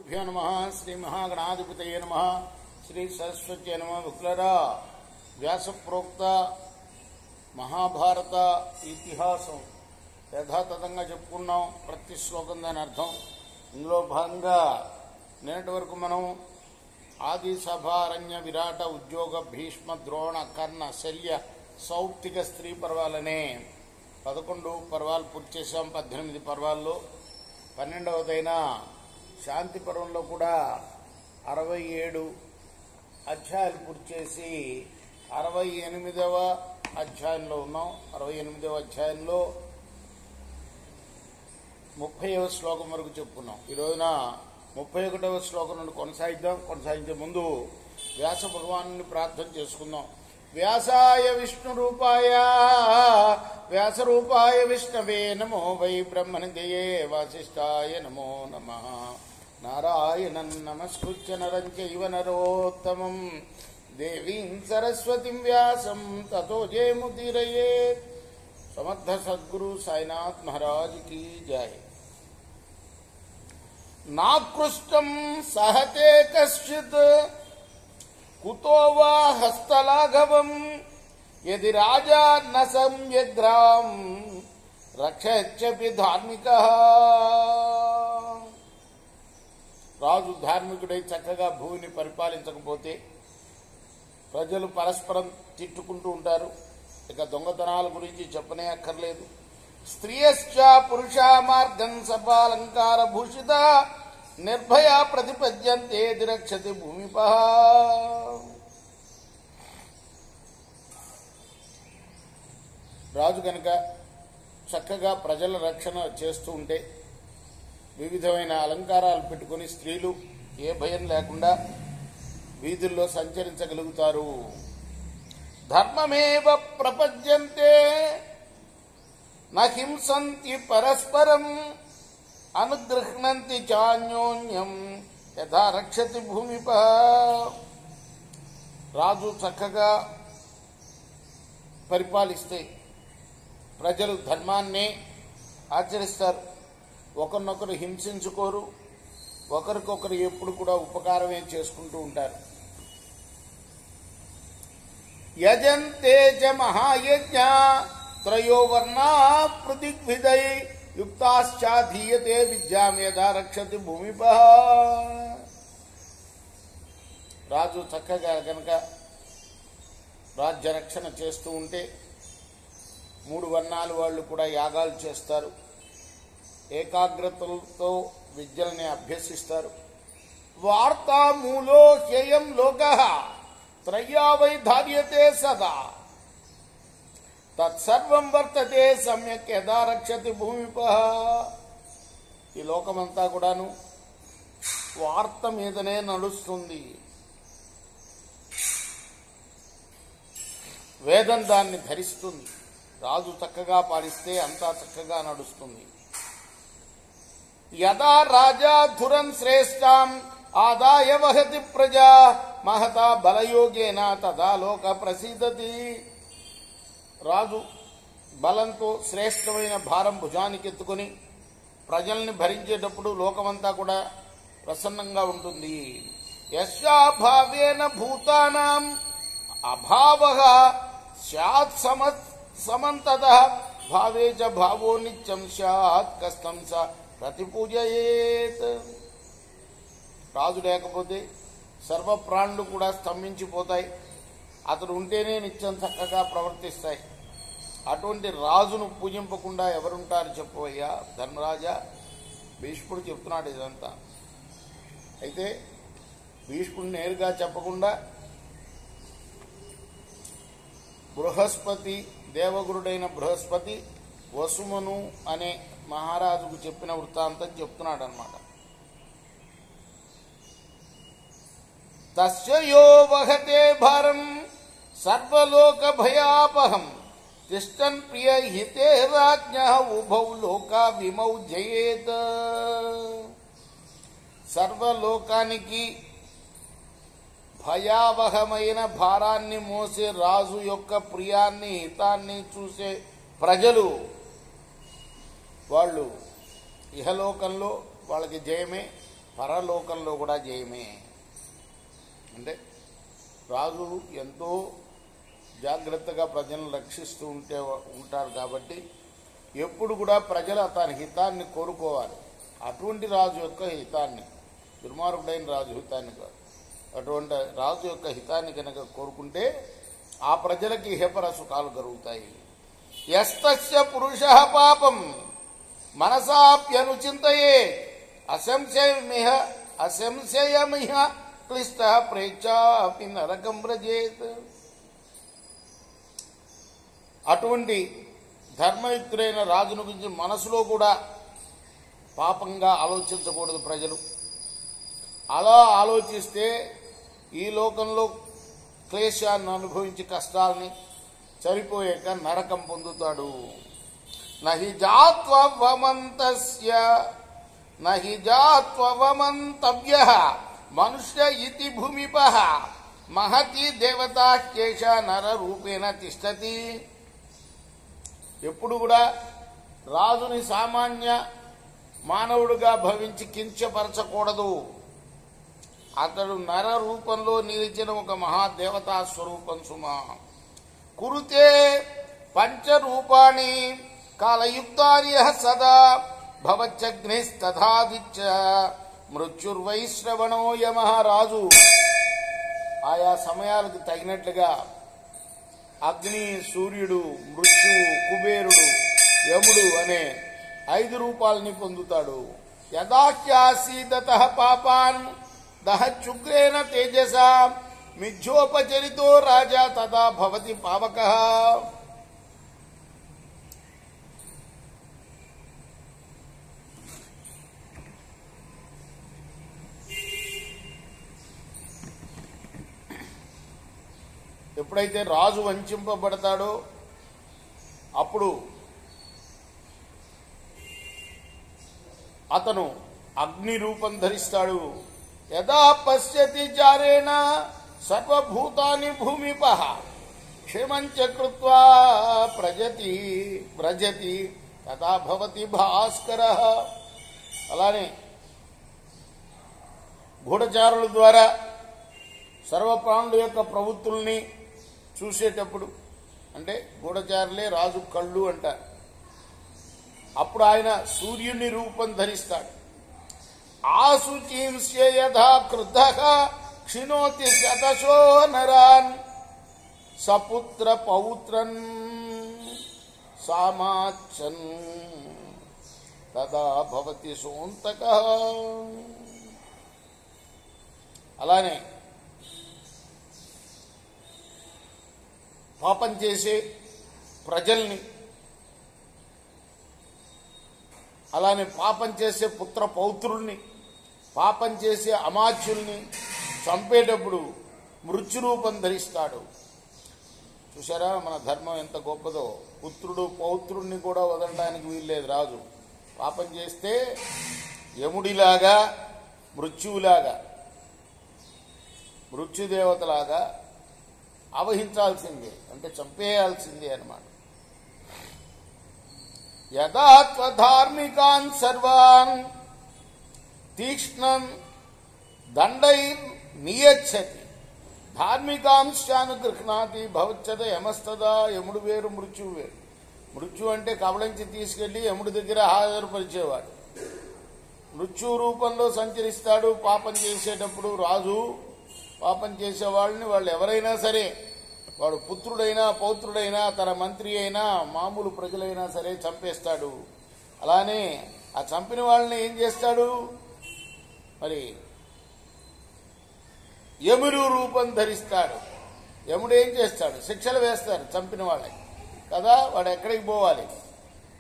గురుభ్యో నమః. శ్రీ మహాగణాధిపతయే నమః. శ్రీ సరస్వత్యై నమః. విక్లరా వ్యాసప్రోక్త మహాభారత ఇతిహాసం యథాతథంగా చెప్పుకున్నాం. ప్రతి శ్లోకం దాని అర్థం. ఇందులో భాగంగా నేటి వరకు మనం ఆది సభారణ్య విరాట ఉద్యోగ భీష్మ ద్రోణ కర్ణ శల్య సౌప్తిక స్త్రీ పర్వాలనే 11 పర్వాలు పూర్తి చేశాం. 18 పర్వాల్లో 12వదైన శాంతి పర్వంలో కూడా 67 అధ్యాయాలు పూర్తి చేసి 68వ అధ్యాయంలో ఉన్నాం. 68వ అధ్యాయంలో 30వ శ్లోకం వరకు చెప్పుకున్నాం. ఈ రోజున 31వ శ్లోకం నుండి కొనసాగిద్దాం. కొనసాగించే ముందు వ్యాస భగవాను ప్రార్థన చేసుకుందాం. వ్యాసాయ విష్ణు రూపాయ వ్యాస రూపాయ విష్ణవే నమో వై బ్రహ్మనిధయే వాసిష్ఠాయ నమో నమః. నారాయణం నమస్కృత్య నరం చైవ నరోత్తమం దేవీం సరస్వతిం వ్యాసం తతో జయముదీరయేత్. సమర్థ సద్గురు సాయినాథ్ మహారాజ్ की जय. నాకృష్టం సహతే కశ్చిత్ కుతో వా హస్తలాఘవం యది రాజా న సంవ్యగ్రాం రక్షచ్చపి ధార్మికః. రాజు ధార్మికుడై చక్కగా భూమిని పరిపాలించకపోతే ప్రజలు పరస్పరం తిట్టుకుంటూ ఉంటారు. ఇక దొంగతనాల గురించి చెప్పనే అక్కర్లేదు. స్త్రియశ్చ పురుషా మార్గం సపాలంకార భూషిత నిర్భయ ప్రతిపద్యంతే రక్షతి భూమిపః. రాజు కనుక చక్కగా ప్రజల రక్షణ చేస్తూ ఉంటే వివిధమైన అలంకారాలు పెట్టుకుని స్త్రీలు ఏ భయం లేకుండా వీధుల్లో సంచరించగలుగుతారు. ధర్మమేవ ప్రపద్యంతే నహింసంతి పరస్పరం అనుగృహ్ణంతి చాన్యోన్యం యథా రక్షతి భూమిపః. రాజు చక్కగా పరిపాలిస్తే ప్రజలు ధర్మాన్నే ఆచరిస్తారు. ఒకరినొకరు హింసించుకోరు. ఒకరికొకరు ఎప్పుడు కూడా ఉపకారమే చేసుకుంటూ ఉంటారు. యజంతే చ మహాయజ్ఞ త్రయో వర్ణా పృథిగ్విదై యుక్తాశ్చాధీయతే విద్యాం యథా రక్షతి భూమిపః. రాజు చక్కగా కనుక రాజ్య రక్షణ చేస్తూ ఉంటే 3 వర్ణాల వాళ్ళు కూడా యాగాలు చేస్తారు. ఏకాగ్రతలతో విద్యల్ని అభ్యసిస్తారు. వార్తా మూలో హ్యయం లోకః త్రయ్యా వై ధార్యతే సదా తత్సర్వం వర్తతే సమ్యక్ యథా రక్షతి భూమిపః. ఈ లోకమంతా కూడాను వార్త మీదనే నడుస్తుంది. వేదం దాన్ని ధరిస్తుంది. రాజు చక్కగా పాలిస్తే అంతా చక్కగా నడుస్తుంది. యదా రాజా ధురన్ శ్రేష్టాం ఆదాయ వహతి ప్రజా మహతా బలయోగేన తదా లోక ప్రసీదతి. రాజు బలంతో శ్రేష్టమైన భారం భుజానికి ఎత్తుకొని ప్రజల్ని భరించేటప్పుడు లోకమంతా కూడా ప్రసన్నంగా ఉంటుంది. యస్యాభావేన భూతానాం అభావః స్యాత్ సమంతతః భావే చ భావో నిత్యం స్యాత్ కష్టం స ప్రతిపూజయేత్. రాజు లేకపోతే సర్వప్రాణులు కూడా స్తంభించిపోతాయి. అతడు ఉంటేనే నిత్యం చక్కగా ప్రవర్తిస్తాయి. అటువంటి రాజును పూజింపకుండా ఎవరుంటారు చెప్పవయ్యా ధర్మరాజా. భీష్ముడు చెప్తున్నాడు ఇదంతా. అయితే భీష్ముడు నేరుగా చెప్పకుండా బృహస్పతి దేవగురుడైన బృహస్పతి వసుమను అనే మహారాజుకు చెప్పిన వృత్తాంతం చెప్తున్నాడు అన్నమాట. తస్య యో వహతే భారం సర్వలోక భయాపహం తిష్టన్ ప్రియ హితే రాజ్ఞః ఉభౌ లోకా విమౌ జయేత్. సర్వలోకానికి భయావహమైన భారాన్ని మోసే రాజు యొక్క ప్రియాన్ని హితాన్ని చూసే ప్రజలు వాళ్ళు ఇహలోకంలో వాళ్ళకి జయమే, పరలోకంలో కూడా జయమే. అంటే రాజు ఎంతో జాగ్రత్తగా ప్రజలను రక్షిస్తూ ఉంటారు కాబట్టి ఎప్పుడు కూడా ప్రజలు అతని హితాన్ని కోరుకోవాలి. అటువంటి రాజు యొక్క హితాన్ని, దుర్మార్గుడైన రాజు హితాన్ని కాదు, అటువంటి రాజు యొక్క హితాన్ని కనుక కోరుకుంటే ఆ ప్రజలకి ఇహపర సుఖాలు కలుగుతాయి. యస్తస్య పురుషః పాపం మనసాప్యనుచింతయే అసంశయమిహ క్లిష్టః ప్రేక్షాపి నరకం వ్రజేత్. అటువంటి ధర్మయుక్తుడైన రాజును గురించి మనసులో కూడా పాపంగా ఆలోచించకూడదు ప్రజలు. అలా ఆలోచిస్తే ఈ లోకంలో క్లేశాన్ని అనుభవించి కష్టాలని చనిపోయాక నరకం పొందుతాడు. నహి జాత్వమంతవ్యః మనుష్య ఇతి భూమిపః మహతి దేవతా కేశ నర రూపేణ తిష్టతి. ఎప్పుడు కూడా రాజుని సామాన్య మానవుడిగా భావించి కించపరచకూడదు. అతడు నర రూపంలో నిలిచిన ఒక మహాదేవతా స్వరూపం సుమా. కురుతే పంచరూపాణి కాలయుక్తాని సదా భవచ్చగ్నిస్తథాదిత్య మృత్యుర్వైశ్రవణో యమః. రాజు ఆయా సమయాలకు తగినట్లుగా అగ్ని, సూర్యుడు, మృత్యువు, కుబేరుడు, యముడు అనే 5 రూపాలని పొందుతాడు. యదాహ్యాసీదతః పాపాన్ దహచ్చుగ్రేణ తేజసా మిథ్యోపచరితో రాజా తదా భవతి పావకః. ఎప్పుడైతే రాజు వంచింపబడతాడో అప్పుడు అతను అగ్ని రూపం ధరిస్తాడు. యదా పశ్యతి చారేణ సర్వభూతాని భూమిపః క్షేమంచ కృత్వా వ్రజతి తదా భవతి భాస్కరః. అలానే గూఢచారుల ద్వారా సర్వప్రాణుల యొక్క ప్రవృత్తుల్ని చూసేటప్పుడు, అంటే గూఢచారులే రాజు కళ్ళు అంటారు, అప్పుడు ఆయన సూర్యుని రూపం ధరిస్తాడు. ఆశుచీంస్య యథా క్రుద్ధః క్షిణోతి శతశో నరాన్ సపుత్ర పౌత్రన్ సామాచ్చన్ తదా భవతి సోంతకః. అలానే పాపం చేసే ప్రజల్ని, అలానే పాపం చేసే పుత్ర పౌత్రుల్ని, పాపం చేసే అమాత్యుల్ని చంపేటప్పుడు మృత్యురూపం ధరిస్తాడు. చూసారా మన ధర్మం ఎంత గొప్పదో. పుత్రుడు పౌత్రుణ్ణి కూడా వదలడానికి వీల్లేదు. రాజు పాపం చేస్తే యముడిలాగా, మృత్యువులాగా, మృత్యుదేవతలాగా అవహించాల్సిందే, అంటే చంపేయాల్సిందే అన్నమాట. యదా త్వధార్మికాన్ సర్వాన్ తీక్ష్ణం దండై నియచ్చతి ధార్మికాంశానుగృహ్ణాతి భవచ్చద యమస్తదా. యముడు వేరు, మృత్యువు వేరు. మృత్యు అంటే కబళించి తీసుకెళ్లి యముడి దగ్గర హాజరుపరిచేవాడు. మృత్యు రూపంలో సంచరిస్తాడు. పాపం చేసేటప్పుడు రాజు పాపం చేసేవాళ్ళని, వాళ్ళు ఎవరైనా సరే, వాడు పుత్రుడైనా పౌత్రుడైనా తన మంత్రి అయినా మామూలు ప్రజలైనా సరే చంపేస్తాడు. అలానే ఆ చంపిన వాళ్ళని ఏం చేస్తాడు, మరి యముడు రూపం ధరిస్తాడు. యముడు ఏం చేస్తాడు, శిక్షలు వేస్తాడు చంపిన వాళ్ళకి కదా. వాడు ఎక్కడికి పోవాలి,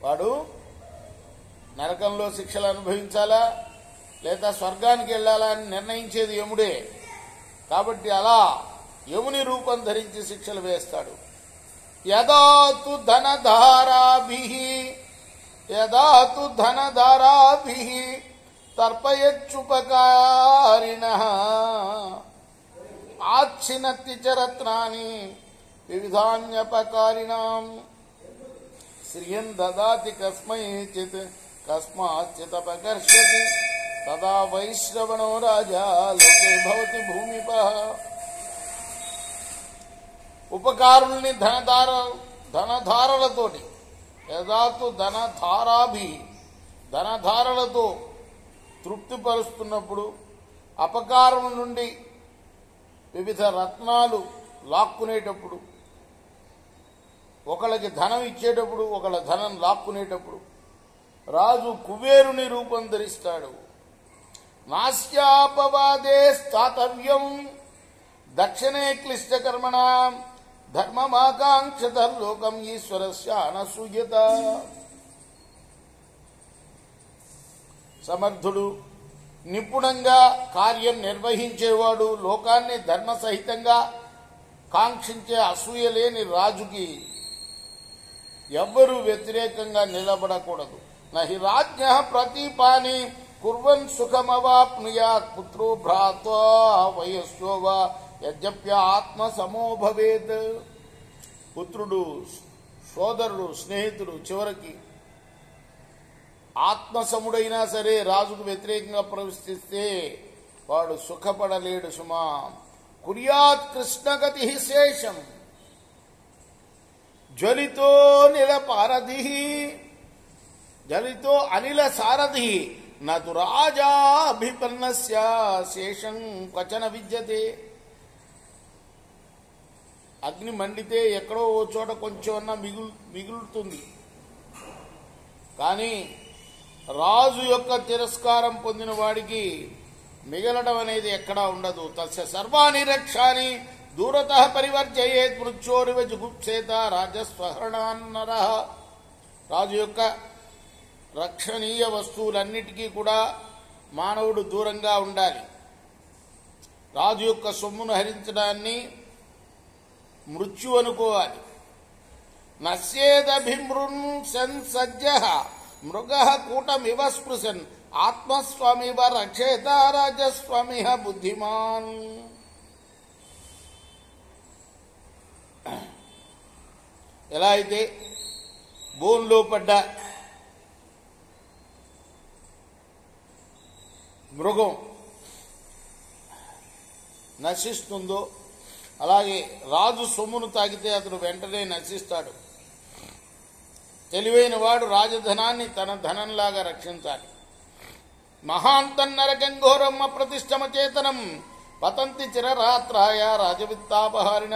వాడు నరకంలో శిక్షలు అనుభవించాలా లేదా స్వర్గానికి వెళ్ళాలా అని నిర్ణయించేది యముడే. కాబట్టి అలా యముని రూపం ధరించి శిక్షలు వేస్తాడు. యదాతు ధనధారాభిః తర్పయచ్చుపకారిణః ఆచ్ఛినత్తి చ రత్నాని వివిధాన్యపకారిణాం శ్రియం దదాతి కస్మైచిత్ కస్మాచ్చిత్ అపకర్షతి తదా వైశ్రవణో రాజా లోకే భవతి భూమిపః. ఉపకారుల్ని ధనధారలతోటి యదాతు ధనధారలతో తృప్తిపరుస్తున్నప్పుడు అపకారం నుండి వివిధ రత్నాలు లాక్కునేటప్పుడు, ఒకళ్ళకి ధనం ఇచ్చేటప్పుడు ఒకళ్ళ ధనం లాక్కునేటప్పుడు రాజు కుబేరుని రూపం ధరిస్తాడు. నాస్యాపవాదే స్థాతవ్యం దక్షిణే క్లిష్టకర్మణ ధర్మమాకాంక్షత లోకం ఈశ్వరస్య అనసూయత. సమర్థుడు, నిపుణంగా కార్యం నిర్వహించేవాడు, లోకాన్ని ధర్మసహితంగా కాంక్షించే అసూయ లేని రాజుకి ఎవ్వరూ వ్యతిరేకంగా నిలబడకూడదు. నహి రాజ్ఞ ప్రతీపాని కుర్వన్ సుఖమవాప్నుయాత్ పుత్రో భ్రాత్వా వయస్సో వా యజ్ఞప్య ఆత్మ సమో భవేత్. పుత్రుడు, సోదరుడు, స్నేహితుడు చివరికి ఆత్మసముడైనా సరే రాజుకు వ్యతిరేకంగా ప్రవర్తిస్తే వాడు సుఖపడలేడు సుమా. కుర్యాత్ కృష్ణగతి శేషం జ్వలితో అనిల సారథి నతు రాజా అభిపన్నస్య శేషం క్వచన విద్యతే. అగ్ని మండితే ఎక్కడో ఓ చోట కొంచెం మిగులుతుంది, కానీ రాజు యొక్క తిరస్కారం పొందిన వాడికి మిగలడం అనేది ఎక్కడా ఉండదు. తస్య సర్వాణి రక్షాని దూరతః పరివర్జయేత్ మృత్యోరివ జుగుప్సేత రాజస్వహరణాన్నర. రాజు యొక్క రక్షణీయ వస్తువులన్నిటికీ కూడా మానవుడు దూరంగా ఉండాలి. రాజు యొక్క సొమ్మును హరించడాన్ని మృత్యు అనుకోవాలి. నశ్యేదభిమృన్సన్ సజ్జః మృగః కూటమివ స్పృశన్ ఆత్మస్వామివ రక్షేత రాజస్వామిః బుద్ధిమాన్. ఎలా అయితే బోన్లో పడ్డ మృగం నశిస్తుందో అలాగే రాజు సొమ్మును తాగితే అతడు వెంటనే నశిస్తాడు. తెలివైన వాడు రాజధనాన్ని తన ధనంలాగా రక్షించాలి. మహాంతన్నరకం ఘోరం అప్రతిష్టమచేతనం పతంతి చిరరాత్రాయ రాజవిత్తాపహారిణ.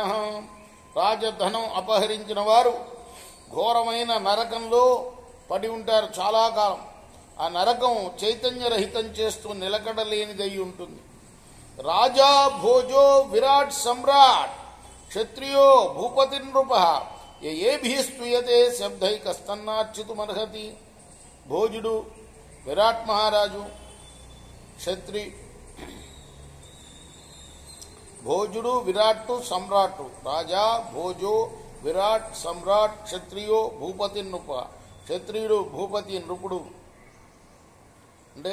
రాజధనం అపహరించిన వారు ఘోరమైన నరకంలో పడి ఉంటారు చాలా కాలం. ఆ నరకం చైతన్యరహితం చేస్తూ నిలకడలేనిదై ఉంటుంది. రాజా భోజో విరాట్ సమ్రాట్ క్షత్రియో భూపతి నృప ఏభీస్తూయతే శబ్దైకస్తన్నార్చితుమర్హతి. భోజుడు, విరాట్ మహారాజు, భోజుడు, విరాట్, సమ్రాట్. రాజా, భోజో, విరాట్, సమ్రాట్, క్షత్రియో, భూపతి నృప. క్షత్రియుడు, భూపతి, నృపుడు అంటే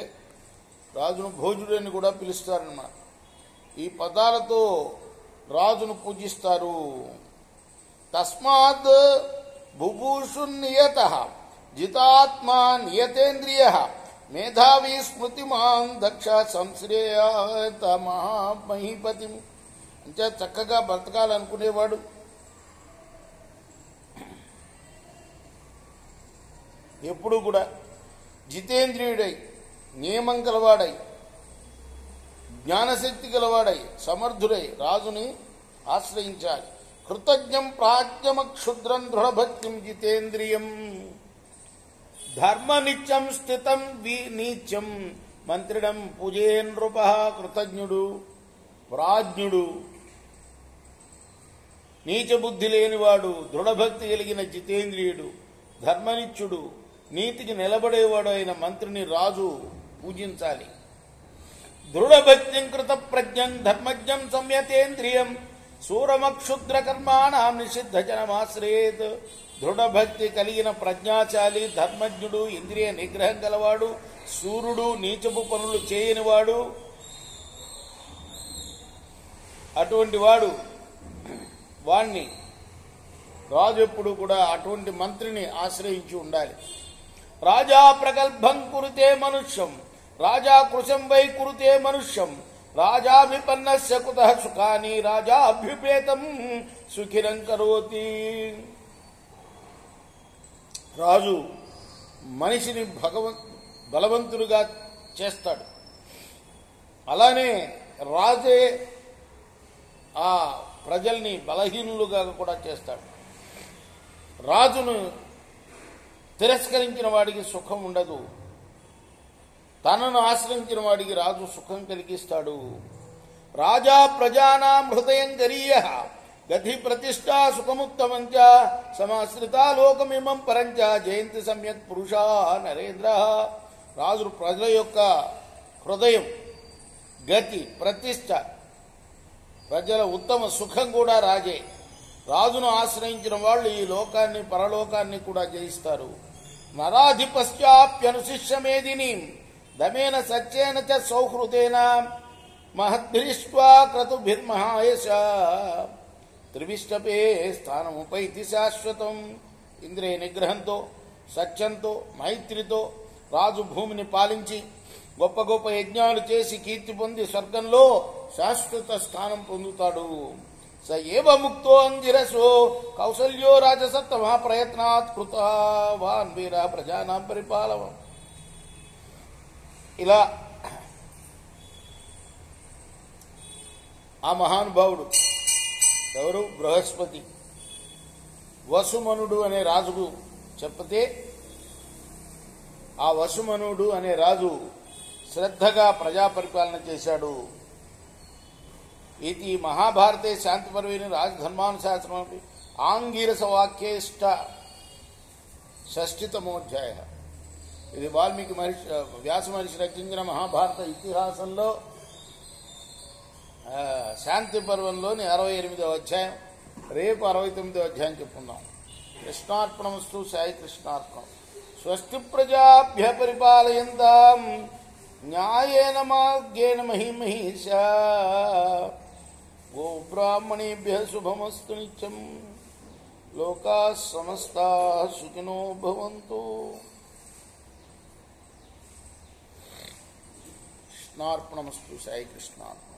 రాజును భోజుడు అని కూడా పిలుస్తారన్నమాట. ఈ పదాలతో రాజును పూజిస్తారు. తస్మాత్ బుభూషున్నియతః జితాత్మా నియతేంద్రియ మేధావి స్మృతిమాన్ దక్ష సంశ్రేయత మహామహీపతి. అంటే చక్కగా బ్రతకాలనుకునేవాడు, ఎప్పుడు కూడా జితేంద్రియుడై, నియమం గలవాడై, జ్ఞానశక్తి గలవాడై, సమర్థుడై రాజుని ఆశ్రయించాలి. కృతజ్ఞం ప్రాజ్ఞమక్షుద్రం దృఢభక్తిం జితేంద్రియం ధర్మ నిత్యం స్థితం నీత్యం మంత్రిడం పూజే నృప. కృతజ్ఞుడు, ప్రాజ్ఞుడు, నీచబుద్ధి లేనివాడు, దృఢభక్తి కలిగిన జితేంద్రియుడు, ధర్మనిత్యుడు, నీతికి నిలబడేవాడు అయిన మంత్రిని రాజు పూజించాలి. దృఢభక్తిం కృత ప్రజ్ఞం ధర్మజ్ఞం సంయతేంద్రియం సూరమక్షుద్ర కర్మాణం నిషిద్ధ జనమాశ్రయేత్. దృఢభక్తి కలిగిన ప్రజ్ఞాశాలి, ధర్మజ్ఞుడు, ఇంద్రియ నిగ్రహం గలవాడు, సూర్యుడు, నీచపు పనులు చేయనివాడు, అటువంటి వాణ్ణి రాజు ఎప్పుడు కూడా అటువంటి మంత్రిని ఆశ్రయించి ఉండాలి. రాజా ప్రగల్భం కురుతే మనుష్యం రాజా కృశం వై కురుతే మనుష్యం రాజాభిపన్నస్య కుతః సుఖాని రాజాభ్యుపేతం సుఖిరం కరోతి. రాజు మనిషిని బలవంతుడిగా చేస్తాడు. అలానే రాజే ఆ ప్రజల్ని బలహీనులుగా కూడా చేస్తాడు. రాజును తిరస్కరించిన వాడికి సుఖం ఉండదు. తనను ఆశ్రయించిన వాడికి రాజు సుఖం కలిగిస్తాడు. రాజా ప్రజానాం హృదయం గరీయః గతి ప్రతిష్టా సుఖముత్తమంచ సమాశ్రితా లోకమిమం పరంచ జయంతి సమ్యక్ పురుషా నరేంద్ర. రాజు ప్రజల యొక్క హృదయం, గతి, ప్రతిష్ట, ప్రజల ఉత్తమ సుఖం కూడా రాజే. రాజును ఆశ్రయించిన వాళ్ళు ఈ లోకాన్ని పరలోకాన్ని కూడా జయిస్తారు. నరాధిపశ్చాప్యనుశిష్యమేదిని దమేన సత్యేన చ సౌహృదేన మహద్భిరిష్ట్వా క్రతుభిర్మహాయశ త్రివిష్టపే స్థానముపైతి శాశ్వతం. ఇంద్రియ నిగ్రహంతో, సత్యంతో, మైత్రితో రాజు భూమిని పాలించి గొప్ప గొప్ప యజ్ఞాలు చేసి కీర్తి పొంది స్వర్గంలో శాశ్వత స్థానం పొందుతాడు. స ఏవ ముక్తో అంజిరసో కౌసల్యో రాజసత్తమా ప్రయత్నాత్ కృతవాన్ వీర ప్రజానాం పరిపాలవ. ఇలా ఆ మహానుభావుడు ఎవరు? బృహస్పతి వసుమనుడు అనే రాజుకు చెప్పతే ఆ వసుమనుడు అనే రాజు శ్రద్ధగా ప్రజా పరిపాలన చేశాడు. ఇది మహాభారతే శాంతిపర్వేణ రాజధర్మానుశాసనమపి ఆంగీరస వాక్యేష్ట షష్ఠితమోధ్యాయ. ఇది వాల్మీకి మహర్షి వ్యాస మహర్షి రచించిన మహాభారత ఇతిహాసంలో శాంతి పర్వంలోని 68వ అధ్యాయం. రేపు 69వ అధ్యాయం చెప్పుకుందాం. కృష్ణార్పణమస్తు. సాయి కృష్ణార్పణం. స్వస్తి ప్రజాభ్య పరిపాలయంతాం న్యాయేన మార్గేణ మహిమహీషా గోబ్రాహ్మణేభ్య శుభమస్తు నిత్యం. లోకాః సమస్తాః సుఖినో భవంతు. కృష్ణార్పణమస్తు. సాయి కృష్ణార్పణం.